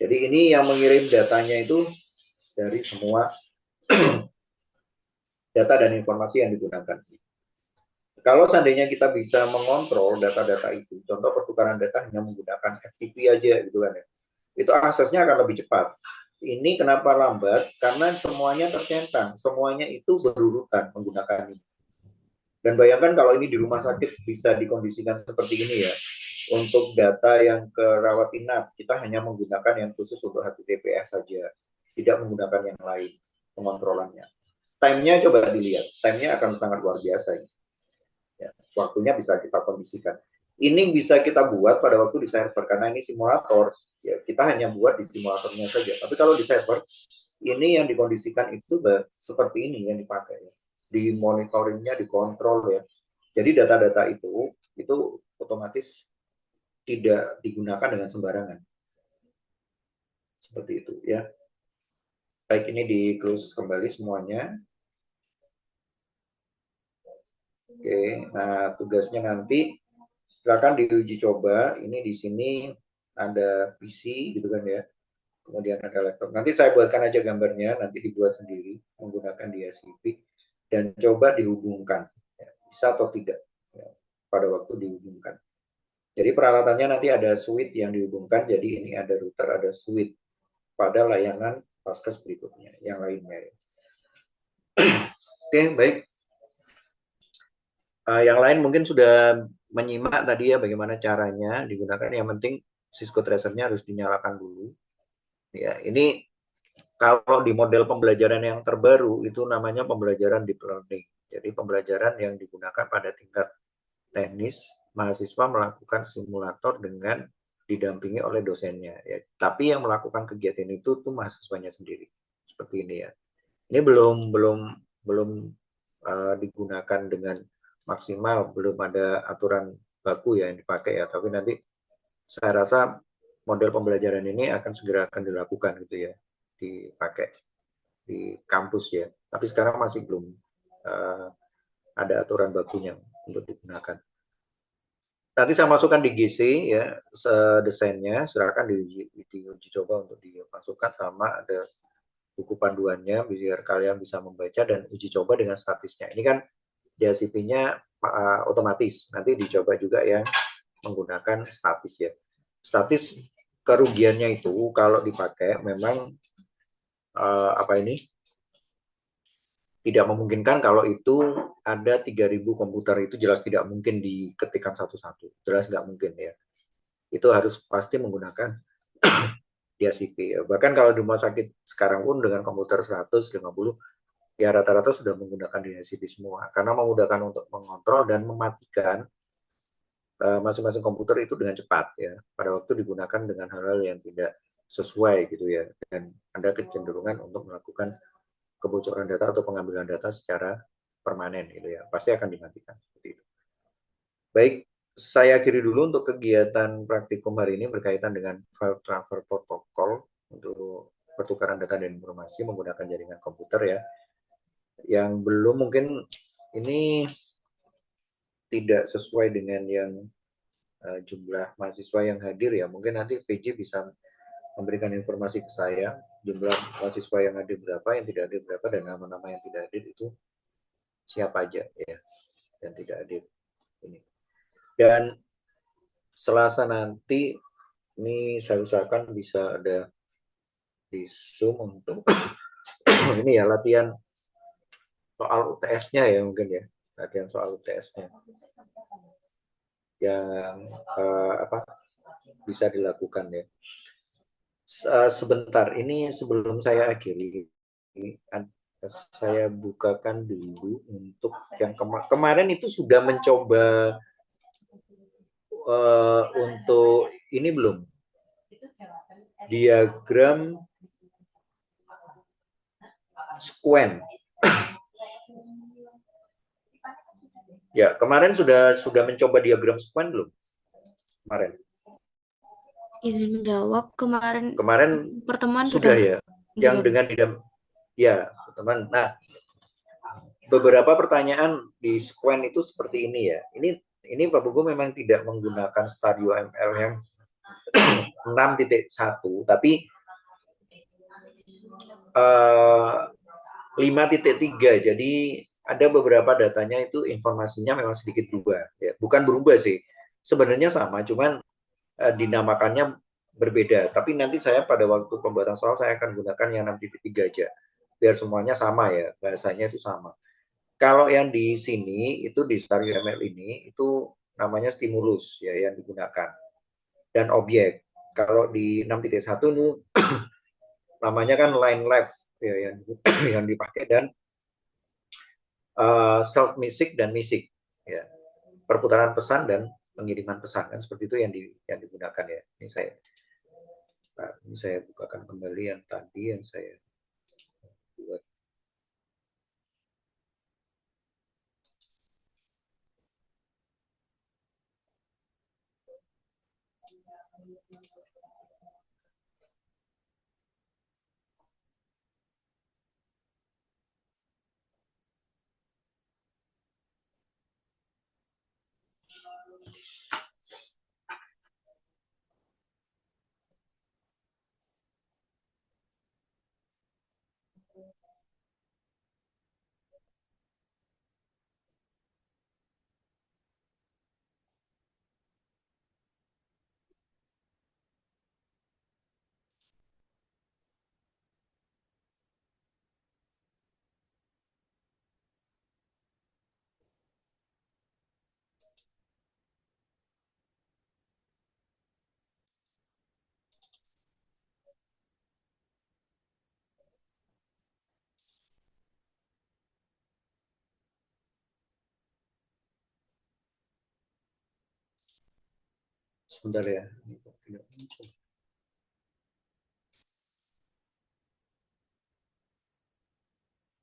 Jadi ini yang mengirim datanya itu dari semua data dan informasi yang digunakan. Kalau seandainya kita bisa mengontrol data-data itu, contoh pertukaran data hanya menggunakan FTP aja gitu kan ya, itu aksesnya akan lebih cepat. Ini kenapa lambat? Karena semuanya tercentang, semuanya itu berurutan menggunakan ini. Dan bayangkan kalau ini di rumah sakit bisa dikondisikan seperti ini ya, untuk data yang ke rawat inap, kita hanya menggunakan yang khusus untuk HTTPS saja, tidak menggunakan yang lain pengontrolannya. Time-nya coba dilihat, time-nya akan sangat luar biasa. Ya, waktunya bisa kita kondisikan. Ini bisa kita buat pada waktu di server, karena ini simulator, ya kita hanya buat di simulatornya saja. Tapi kalau di server, ini yang dikondisikan itu seperti ini yang dipakai. Ya. Di monitoringnya, dikontrol ya. Jadi data-data itu otomatis tidak digunakan dengan sembarangan. Seperti itu ya. Baik, ini di close kembali semuanya. Oke, nah tugasnya nanti silakan diuji coba. Ini di sini ada PC gitu kan ya. Kemudian ada laptop. Nanti saya buatkan aja gambarnya, nanti dibuat sendiri menggunakan DSCP dan coba dihubungkan. Ya, bisa atau tidak ya, pada waktu dihubungkan. Jadi peralatannya nanti ada switch yang dihubungkan, jadi ini ada router, ada switch pada layanan Paskes berikutnya, yang lainnya. Oke, baik. Yang lain mungkin sudah menyimak tadi ya bagaimana caranya digunakan. Yang penting Cisco Tracer-nya harus dinyalakan dulu. Ya, ini kalau di model pembelajaran yang terbaru itu namanya pembelajaran deep learning. Jadi pembelajaran yang digunakan pada tingkat teknis, mahasiswa melakukan simulator dengan didampingi oleh dosennya. Ya. Tapi yang melakukan kegiatan itu tuh mahasiswanya sendiri. Seperti ini ya. Ini belum digunakan dengan maksimal, belum ada aturan baku ya yang dipakai ya, tapi nanti saya rasa model pembelajaran ini akan segera akan dilakukan gitu ya, dipakai di kampus ya. Tapi sekarang masih belum uh, ada aturan bakunya untuk digunakan. Nanti saya masukkan di GC ya, desainnya, silakan diuji coba untuk dimasukkan, sama ada buku panduannya biar kalian bisa membaca dan uji coba dengan statisnya. Ini kan DSCP-nya otomatis, nanti dicoba juga yang menggunakan statis ya. Statis kerugiannya itu kalau dipakai memang apa ini tidak memungkinkan. Kalau itu ada 3.000 komputer, itu jelas tidak mungkin diketikkan satu-satu, jelas nggak mungkin ya. Itu harus pasti menggunakan DSCP ya. Bahkan kalau di rumah sakit sekarang pun dengan komputer 150 ya rata-rata sudah menggunakan DSCP semua, karena memudahkan untuk mengontrol dan mematikan masing-masing komputer itu dengan cepat ya, pada waktu digunakan dengan hal-hal yang tidak sesuai gitu ya, dan ada kecenderungan untuk melakukan kebocoran data atau pengambilan data secara permanen gitu ya, pasti akan dimatikan seperti itu. Baik, saya akhiri dulu untuk kegiatan praktikum hari ini berkaitan dengan file transfer protokol untuk pertukaran data dan informasi menggunakan jaringan komputer ya. Yang belum mungkin ini tidak sesuai dengan yang jumlah mahasiswa yang hadir ya. Mungkin nanti PJ bisa memberikan informasi ke saya jumlah mahasiswa yang hadir berapa, yang tidak hadir berapa, dan nama-nama yang tidak hadir itu siapa aja ya yang tidak hadir ini. Dan Selasa nanti ini saya usahakan bisa ada di Zoom untuk ini ya latihan soal UTS-nya ya, mungkin ya latihan soal UTS-nya yang apa bisa dilakukan ya. Sebentar, ini sebelum saya akhiri, saya bukakan dulu untuk yang kemarin itu sudah mencoba untuk ini belum, diagram squen. Ya, kemarin sudah mencoba diagram squen belum? Kemarin. Izin menjawab, kemarin Kemarin pertemuan sudah ya, yang belum. dengan ya, teman. Nah, beberapa pertanyaan di squen itu seperti ini ya. Ini Pak Bugu memang tidak menggunakan Stadio ML yang 6.1, tapi 5.3. Jadi ada beberapa datanya itu informasinya memang sedikit berubah. Ya. Bukan berubah sih, sebenarnya sama, cuman dinamakannya berbeda. Tapi nanti saya pada waktu pembuatan soal saya akan gunakan yang 6.3 aja, biar semuanya sama ya, bahasanya itu sama. Kalau yang di sini itu di Stadio ML ini itu namanya stimulus ya yang digunakan, dan objek. Kalau di 6.1 itu namanya kan line left ya yang dipakai, dan self misik dan misik ya, perputaran pesan dan pengiriman pesan kan seperti itu yang digunakan ya. Ini saya bukakan kembali yang tadi yang saya buat. Sebentar ya.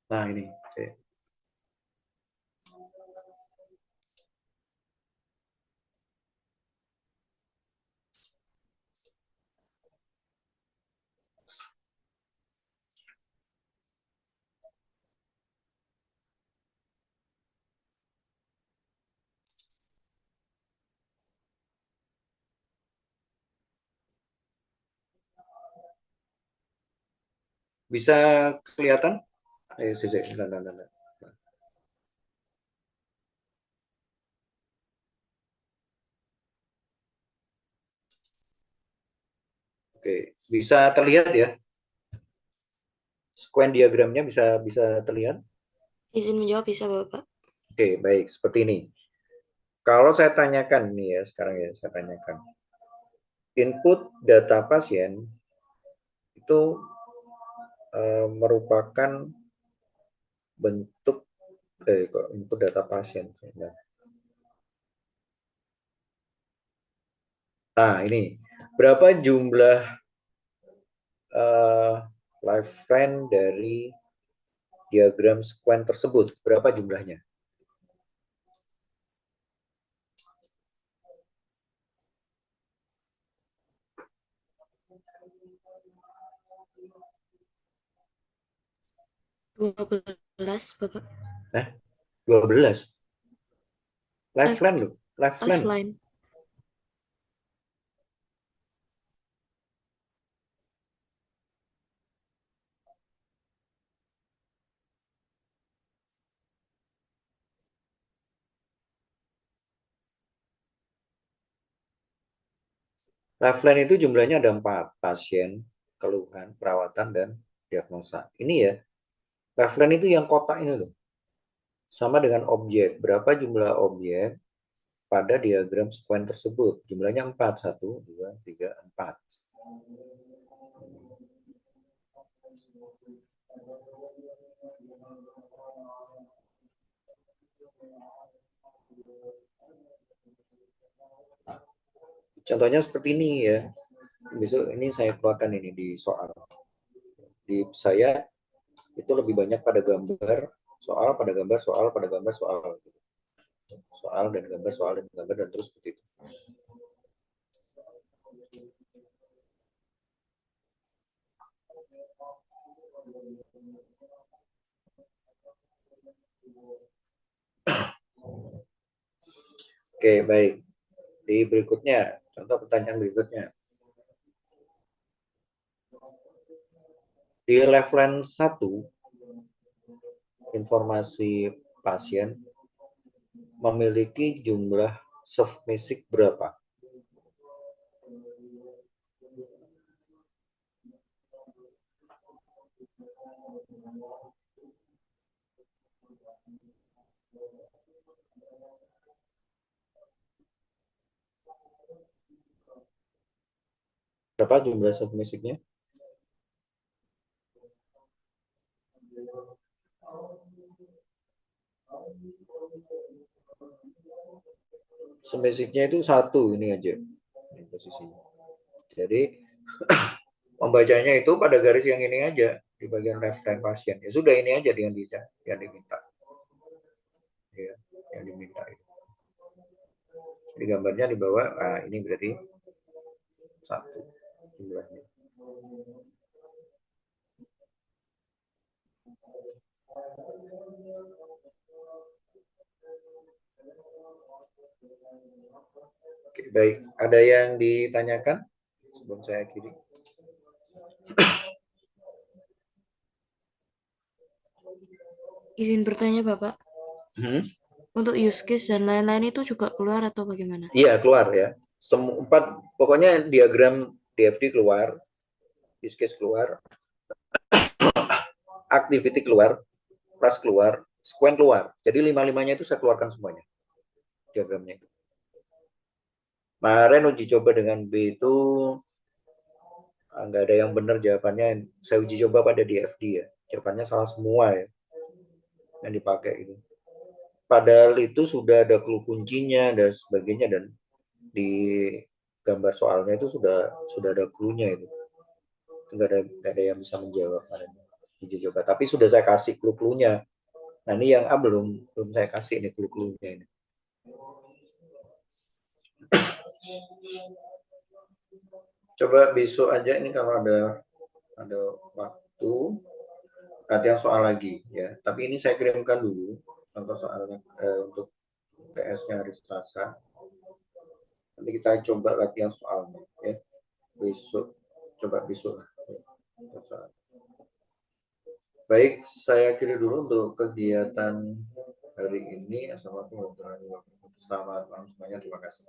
Nah ini saya. Bisa kelihatan? Ayo, Cici. Nah. Oke, bisa terlihat ya? Sequence diagramnya bisa bisa terlihat? Izin menjawab bisa Bapak. Oke, baik. Seperti ini. Kalau saya tanyakan nih ya, sekarang ya saya tanyakan. Input data pasien itu merupakan bentuk input data pasien. Nah, ini berapa jumlah uh, lifespan dari diagram sequence tersebut? Berapa jumlahnya? Dua belas Bapak. Nah, 12. Life, Lifeline loh. Lifeline. Lifeline. Lifeline itu jumlahnya ada 4. Pasien, keluhan, perawatan, dan diagnosa. Ini ya. Lifeline itu yang kotak ini loh. Sama dengan objek. Berapa jumlah objek pada diagram sequence tersebut? Jumlahnya 4. 1, 2, 3, 4. Contohnya seperti ini ya. Besok ini saya keluarkan ini di soal. Di saya itu lebih banyak pada gambar, soal, pada gambar, soal, pada gambar, soal. Soal dan gambar, soal dan gambar, dan terus seperti itu. Oke, baik. Di berikutnya, contoh pertanyaan berikutnya. Di level 1, informasi pasien memiliki jumlah submisik berapa? Berapa jumlah submisiknya? Submisiknya itu 1 ini aja. Ini posisinya. Jadi membacanya itu pada garis yang ini aja di bagian lifetime pasien. Ya sudah ini aja yang diminta. Ya, yang diminta. Jadi gambarnya di bawah, nah ini berarti 1 jumlahnya. Oke, baik. Ada yang ditanyakan sebelum saya akhiri? Izin bertanya Bapak. Untuk use case dan lain-lain itu juga keluar atau bagaimana? Iya, keluar ya. Semua 4, pokoknya diagram DFD keluar, use case keluar, activity keluar, class keluar, sequence keluar. Jadi 5-5-nya itu saya keluarkan semuanya diagramnya itu. Kemarin uji coba dengan B itu nggak ada yang benar jawabannya. Saya uji coba pada DFD ya. Jawabannya salah semua ya yang dipakai itu. Padahal itu sudah ada clue kuncinya dan sebagainya, dan di gambar soalnya itu sudah ada clue-nya itu. Nggak ada yang bisa menjawab uji coba. Tapi sudah saya kasih clue-cluenya. Nah ini yang A belum saya kasih ini clue-cluenya ini. Coba besok aja ini kalau ada waktu latihan soal lagi ya. Tapi ini saya kirimkan dulu contoh soalnya untuk TS-nya hari Selasa. Nanti kita coba latihan soalnya ya. Besok coba besok lah. Ya. Baik, saya akhiri dulu untuk kegiatan hari ini. Assalamualaikum warahmatullahi wabarakatuh. Selamat malam semuanya. Terima kasih.